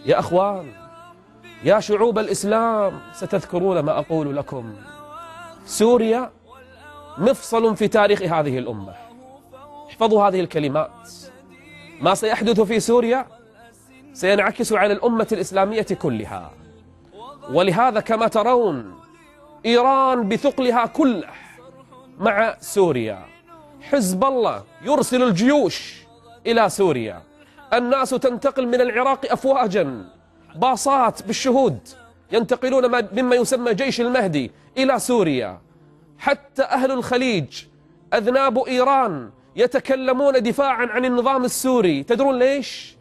يا أخوان، يا شعوب الإسلام، ستذكرون ما أقول لكم. سوريا مفصل في تاريخ هذه الأمة. احفظوا هذه الكلمات. ما سيحدث في سوريا سينعكس على الأمة الإسلامية كلها. ولهذا كما ترون إيران بثقلها كله مع سوريا، حزب الله يرسل الجيوش إلى سوريا، الناس تنتقل من العراق أفواجا، باصات بالشهود ينتقلون مما يسمى جيش المهدي إلى سوريا. حتى أهل الخليج أذناب إيران يتكلمون دفاعا عن النظام السوري. تدرون ليش؟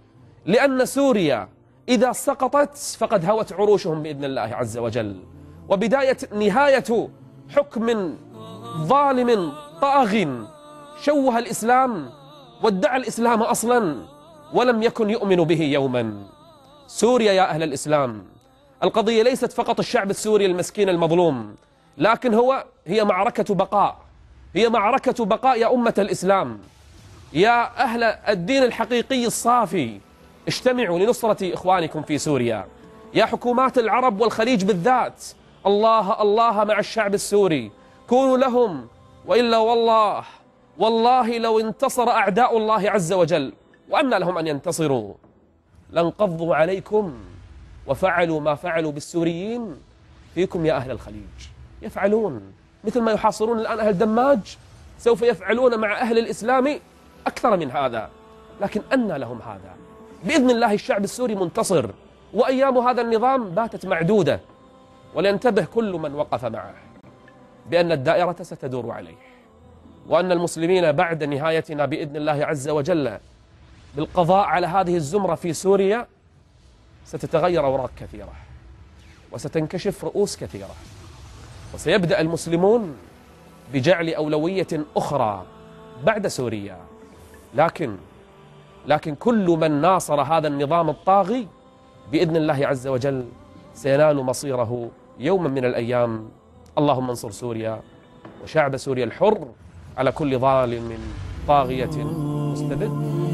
لأن سوريا إذا سقطت فقد هوت عروشهم بإذن الله عز وجل، وبداية نهاية حكم ظالم طاغ شوه الإسلام وادعى الإسلام أصلا ولم يكن يؤمن به يوما. سوريا يا أهل الإسلام، القضية ليست فقط الشعب السوري المسكين المظلوم، لكن هي معركة بقاء، هي معركة بقاء يا أمة الإسلام. يا أهل الدين الحقيقي الصافي، اجتمعوا لنصرة إخوانكم في سوريا. يا حكومات العرب والخليج بالذات، الله الله مع الشعب السوري، كونوا لهم، وإلا والله لو انتصر أعداء الله عز وجل، وأن لهم أن ينتصروا، لانقضوا عليكم وفعلوا ما فعلوا بالسوريين فيكم يا أهل الخليج. يفعلون مثل ما يحاصرون الآن أهل دماج، سوف يفعلون مع أهل الإسلام أكثر من هذا، لكن أن لهم هذا. بإذن الله الشعب السوري منتصر، وأيام هذا النظام باتت معدودة، ولينتبه كل من وقف معه بأن الدائرة ستدور عليه، وأن المسلمين بعد نهايتنا بإذن الله عز وجل بالقضاء على هذه الزمرة في سوريا ستتغير أوراق كثيرة، وستنكشف رؤوس كثيرة، وسيبدأ المسلمون بجعل أولوية أخرى بعد سوريا. لكن كل من ناصر هذا النظام الطاغي بإذن الله عز وجل سينال مصيره يوما من الأيام. اللهم انصر سوريا وشعب سوريا الحر على كل ظالم طاغية مستبد.